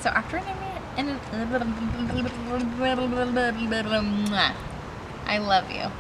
So after I love you.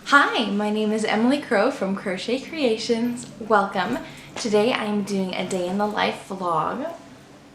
Hi, my name is Emily Crow from Crochet Creations. Welcome. Today I'm doing a day in the life vlog.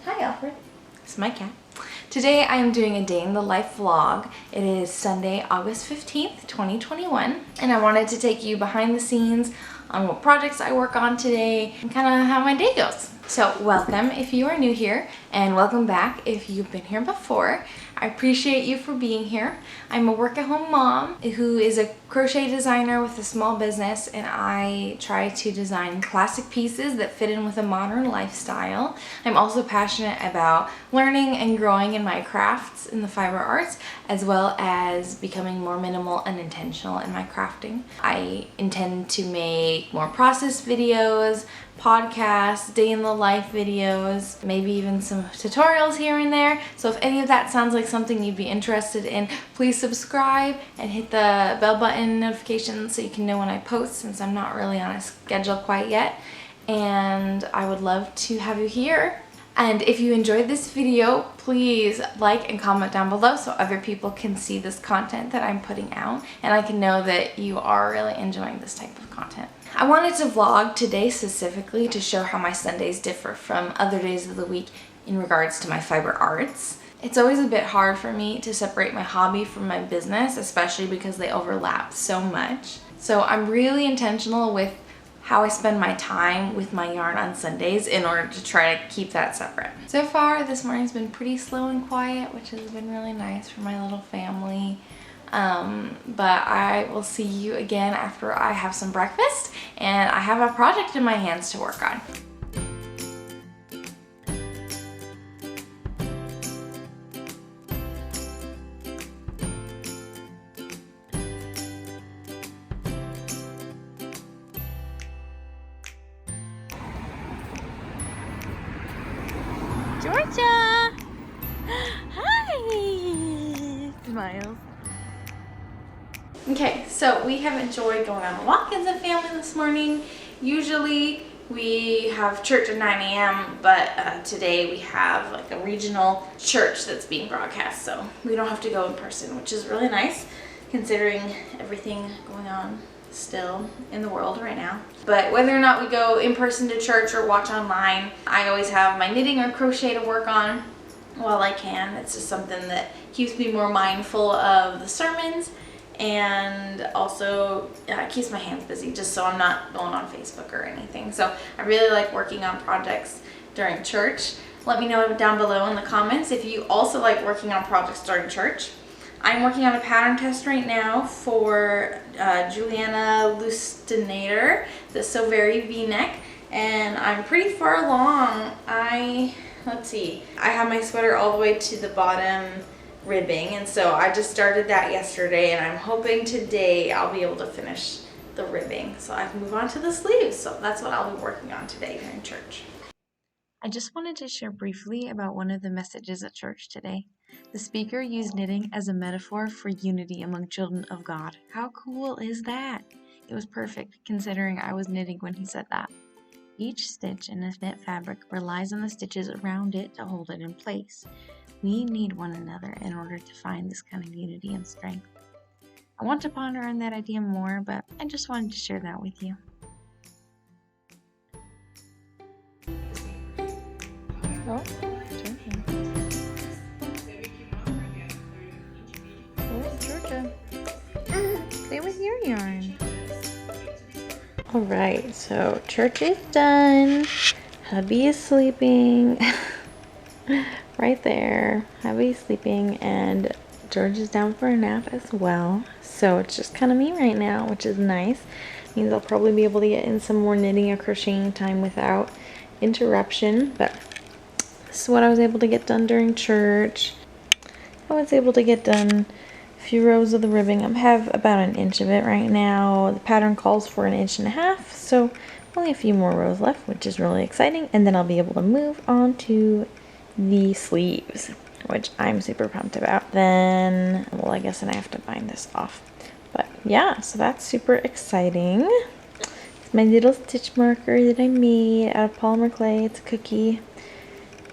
Hi Alfred. It's my cat. Today I am doing a day in the life vlog. It is Sunday, August 15th, 2021, and I wanted to take you behind the scenes on what projects I work on today and kind of how my day goes. So welcome if you are new here, and welcome back if you've been here before. I appreciate you for being here. I'm a work-at-home mom who is a crochet designer with a small business, and I try to design classic pieces that fit in with a modern lifestyle. I'm also passionate about learning and growing in my crafts in the fiber arts, as well as becoming more minimal and intentional in my crafting. I intend to make more process videos, podcasts, day in the life videos, maybe even some tutorials here and there. So if any of that sounds like something you'd be interested in, please subscribe and hit the bell button notification so you can know when I post, since I'm not really on a schedule quite yet. And I would love to have you here. And if you enjoyed this video, please like and comment down below so other people can see this content that I'm putting out, and I can know that you are really enjoying this type of content. I wanted to vlog today specifically to show how my Sundays differ from other days of the week in regards to my fiber arts. It's always a bit hard for me to separate my hobby from my business, especially because they overlap so much. So I'm really intentional with how I spend my time with my yarn on Sundays in order to try to keep that separate. So far, this morning's been pretty slow and quiet, which has been really nice for my little family. But I will see you again after I have some breakfast and I have a project in my hands to work on. Georgia! Hi! Smiles. Okay, so we have enjoyed going on a walk as a family this morning. Usually we have church at 9 a.m., but today we have like a regional church that's being broadcast, so we don't have to go in person, which is really nice considering everything going on still in the world right now. But whether or not we go in person to church or watch online, I always have my knitting or crochet to work on while I can. It's just something that keeps me more mindful of the sermons, and also keeps my hands busy, just so I'm not going on Facebook or anything. So I really like working on projects during church. Let me know down below in the comments if you also like working on projects during church. I'm working on a pattern test right now for Juliana Lustinator, the So Very V-neck, and I'm pretty far along. Let's see, I have my sweater all the way to the bottom ribbing, and so I just started that yesterday, and I'm hoping today I'll be able to finish the ribbing so I can move on to the sleeves. So that's what I'll be working on today during church. I just wanted to share briefly about one of the messages at church today. The speaker used knitting as a metaphor for unity among children of God. How cool is that? It was perfect considering I was knitting when he said that. Each stitch in a knit fabric relies on the stitches around it to hold it in place. We need one another in order to find this kind of unity and strength. I want to ponder on that idea more, but I just wanted to share that with you. Oh, Georgia. Play with your yarn. Alright, so church is done. Hubby is sleeping. Right there. Hubby's sleeping, and George is down for a nap as well. So it's just kind of me right now, which is nice. Means I'll probably be able to get in some more knitting or crocheting time without interruption. But this is what I was able to get done during church. I was able to get done a few rows of the ribbing. I have about an inch of it right now. The pattern calls for 1.5 inches, so only a few more rows left, which is really exciting. And then I'll be able to move on to the sleeves, which I'm super pumped about. Then, well, I guess then I have to bind this off. But yeah, so that's super exciting. It's my little stitch marker that I made out of polymer clay. It's a cookie.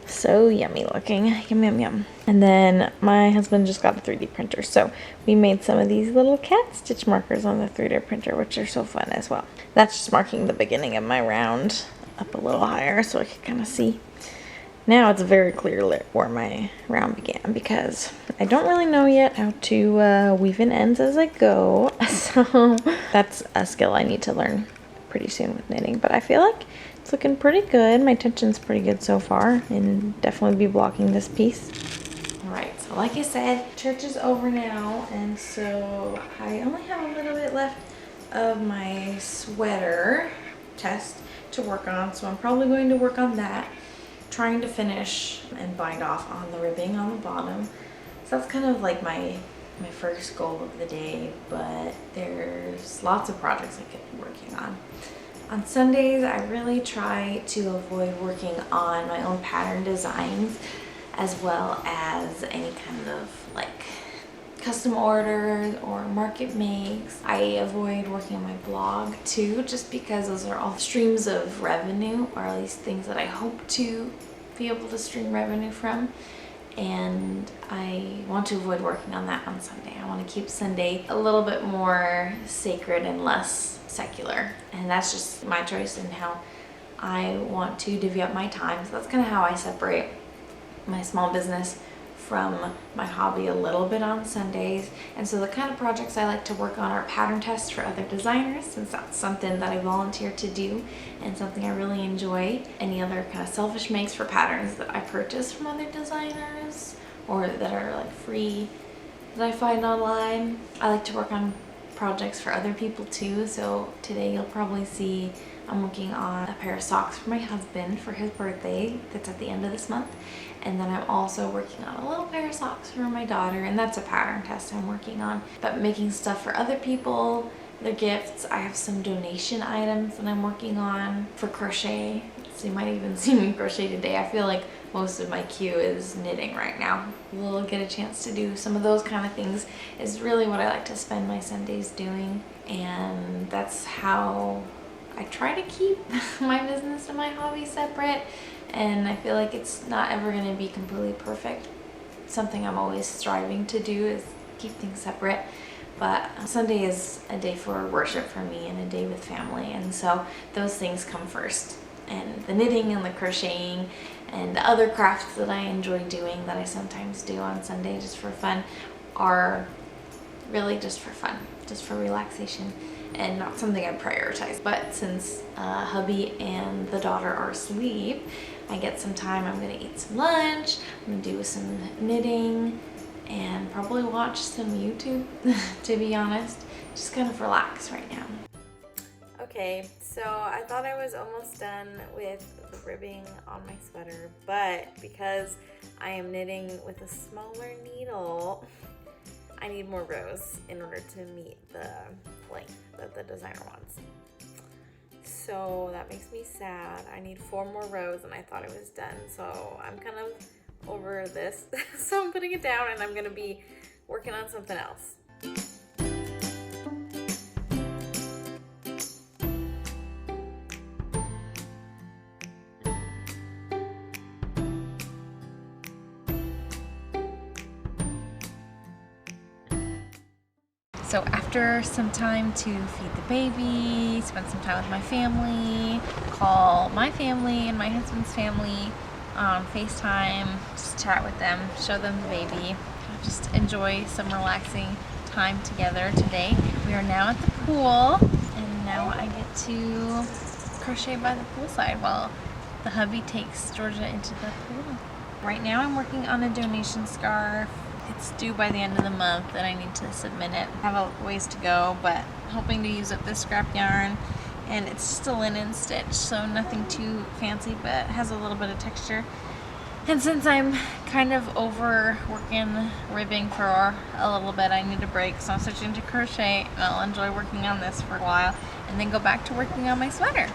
So yummy looking. Yum, yum, yum. And then my husband just got a 3D printer. So we made some of these little cat stitch markers on the 3D printer, which are so fun as well. That's just marking the beginning of my round up a little higher so I can kind of see. Now it's very clear where my round began because I don't really know yet how to weave in ends as I go. So that's a skill I need to learn pretty soon with knitting. But I feel like it's looking pretty good. My tension's pretty good so far, and definitely be blocking this piece. All right, so like I said, church is over now, and so I only have a little bit left of my sweater test to work on, so I'm probably going to work on that, trying to finish and bind off on the ribbing on the bottom. So that's kind of like my first goal of the day, but there's lots of projects I could be working on. On Sundays, I really try to avoid working on my own pattern designs, as well as any kind of like custom orders or market makes. I avoid working on my blog too, just because those are all streams of revenue, or at least things that I hope to be able to stream revenue from. And I want to avoid working on that on Sunday. I want to keep Sunday a little bit more sacred and less secular, and that's just my choice and how I want to divvy up my time. So that's kind of how I separate my small business from my hobby a little bit on Sundays. And so the kind of projects I like to work on are pattern tests for other designers, since that's something that I volunteer to do and something I really enjoy. Any other kind of selfish makes for patterns that I purchase from other designers or that are like free that I find online. I like to work on projects for other people too. So today you'll probably see I'm working on a pair of socks for my husband for his birthday that's at the end of this month. And then I'm also working on a little pair of socks for my daughter, and that's a pattern test I'm working on. But making stuff for other people, their gifts. I have some donation items that I'm working on for crochet. So you might even see me crochet today. I feel like most of my queue is knitting right now. We'll get a chance to do some of those kind of things is really what I like to spend my Sundays doing. And that's how I try to keep my business and my hobby separate. And I feel like it's not ever going to be completely perfect. Something I'm always striving to do is keep things separate. But Sunday is a day for worship for me and a day with family, and so those things come first. And the knitting and the crocheting and the other crafts that I enjoy doing that I sometimes do on Sunday just for fun are really just for fun, just for relaxation, and not something I prioritize. But since hubby and the daughter are asleep, I get some time. I'm gonna eat some lunch, I'm gonna do some knitting, and probably watch some YouTube, to be honest. Just kind of relax right now. Okay, so I thought I was almost done with the ribbing on my sweater, but because I am knitting with a smaller needle, I need more rows in order to meet the length that the designer wants. So that makes me sad. I need 4 more rows and I thought it was done. So I'm kind of over this. So I'm putting it down and I'm gonna be working on something else. So after some time to feed the baby, spend some time with my family, call my family and my husband's family on FaceTime, just chat with them, show them the baby, just enjoy some relaxing time together today. We are now at the pool, and now I get to crochet by the poolside while the hubby takes Georgia into the pool. Right now I'm working on a donation scarf. It's due by the end of the month and I need to submit it. I have a ways to go, but hoping to use up this scrap yarn. And it's just a linen stitch, so nothing too fancy, but has a little bit of texture. And since I'm kind of over working ribbing for a little bit, I need a break, so I'm switching to crochet, and I'll enjoy working on this for a while and then go back to working on my sweater.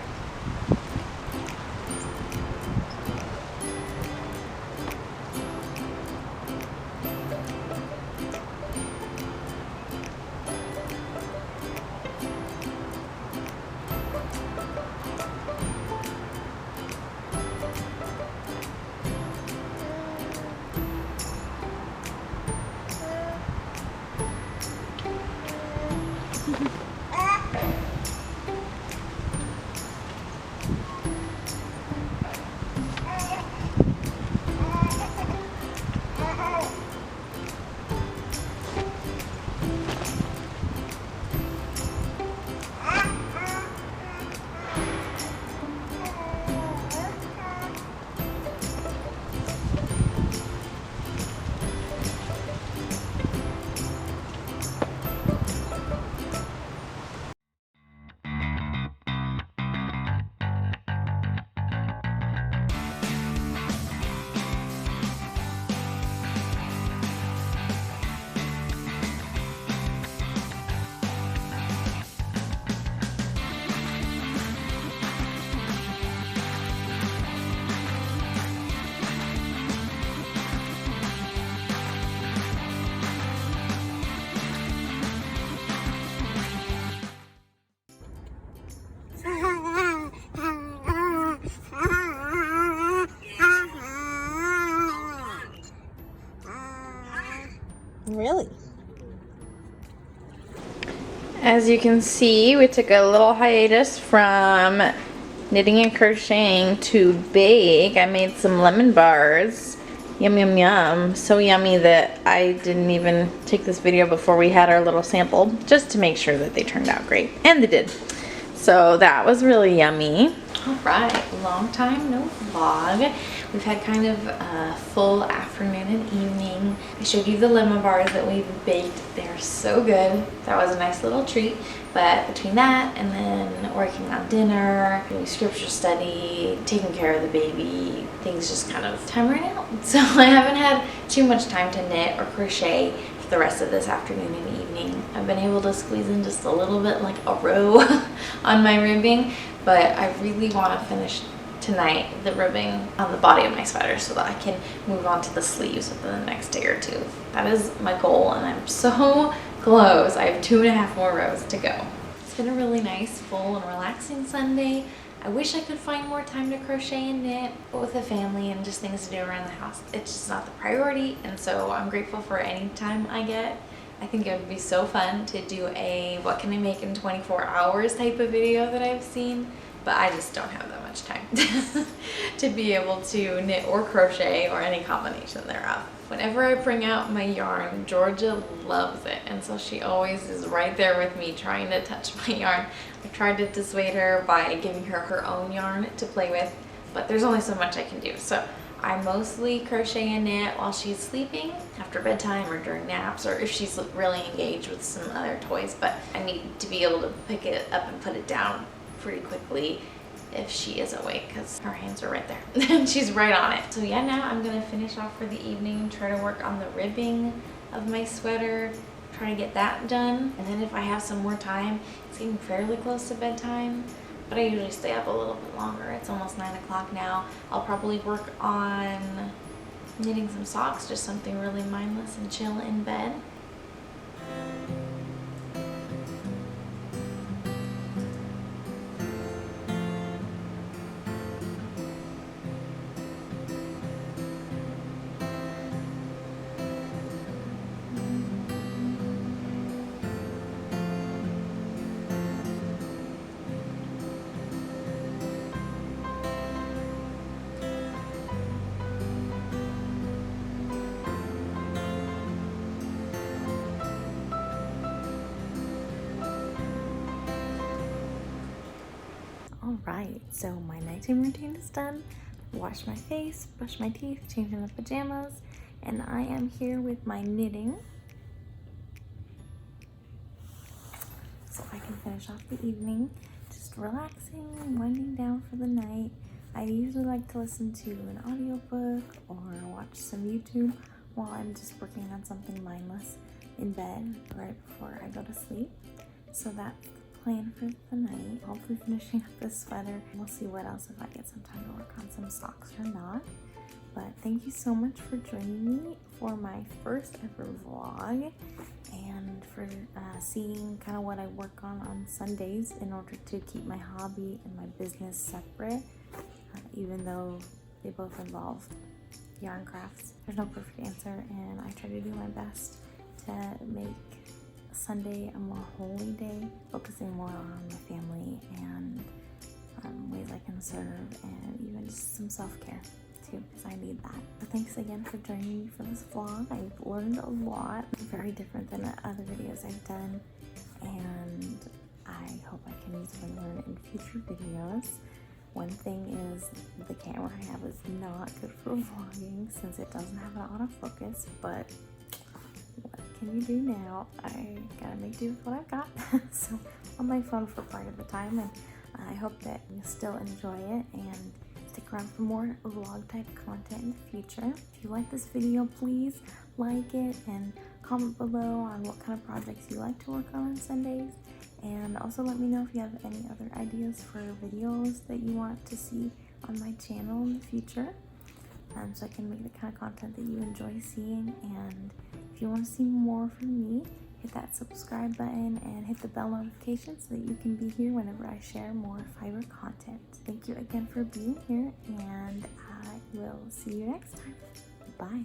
As you can see, we took a little hiatus from knitting and crocheting to bake. I made some lemon bars. Yum, yum, yum. So yummy that I didn't even take this video before we had our little sample, just to make sure that they turned out great. And they did. So that was really yummy. All right, long time no vlog. We've had kind of a full afternoon and evening. I showed you the lemon bars that we've baked. They're so good. That was a nice little treat. But between that and then working on dinner, doing scripture study, taking care of the baby, things just kind of time ran out. So I haven't had too much time to knit or crochet for the rest of this afternoon and evening. I've been able to squeeze in just a little bit, like a row on my ribbing, but I really want to finish tonight the ribbing on the body of my sweater so that I can move on to the sleeves within the next day or two. That is my goal, and I'm so close. I have 2.5 more rows to go. It's been a really nice, full, and relaxing Sunday. I wish I could find more time to crochet and knit, but with the family and just things to do around the house, it's just not the priority, and so I'm grateful for any time I get. I think it would be so fun to do a what can I make in 24 hours type of video that I've seen, but I just don't have that much time to be able to knit or crochet or any combination thereof. Whenever I bring out my yarn, Georgia loves it, and so she always is right there with me trying to touch my yarn. I tried to dissuade her by giving her her own yarn to play with, but there's only so much I can do. So I mostly crochet and knit while she's sleeping, after bedtime or during naps, or if she's really engaged with some other toys, but I need to be able to pick it up and put it down pretty quickly if she is awake, because her hands are right there and she's right on it. So yeah, now I'm gonna finish off for the evening, try to work on the ribbing of my sweater, try to get that done, and then if I have some more time, it's getting fairly close to bedtime, but I usually stay up a little bit longer. It's almost 9 o'clock now. I'll probably work on knitting some socks, just something really mindless and chill in bed. Alright, so my nighttime routine is done. Washed my face, brushed my teeth, changed into pajamas, and I am here with my knitting. So I can finish off the evening, just relaxing, winding down for the night. I usually like to listen to an audiobook or watch some YouTube while I'm just working on something mindless in bed right before I go to sleep. So that's plan for the night. Hopefully finishing up this sweater. We'll see what else if I get some time to work on some socks or not. But thank you so much for joining me for my first ever vlog and for seeing kind of what I work on Sundays in order to keep my hobby and my business separate, even though they both involve yarn crafts. There's no perfect answer, and I try to do my best to make Sunday a more holy day, focusing more on my family and ways I can serve, and even just some self-care too, because I need that. But thanks again for joining me for this vlog. I've learned a lot, very different than other videos I've done, and I hope I can use what I learn in future videos. One thing is the camera I have is not good for vlogging since it doesn't have an autofocus, but what can you do now? I gotta make do with what I've got. So on my phone for part of the time, and I hope that you still enjoy it and stick around for more vlog type content in the future. If you like this video, please like it and comment below on what kind of projects you like to work on Sundays, and also let me know if you have any other ideas for videos that you want to see on my channel in the future, so I can make the kind of content that you enjoy seeing. And if you want to see more from me, hit that subscribe button and hit the bell notification so that you can be here whenever I share more fiber content. Thank you again for being here, and I will see you next time. Bye.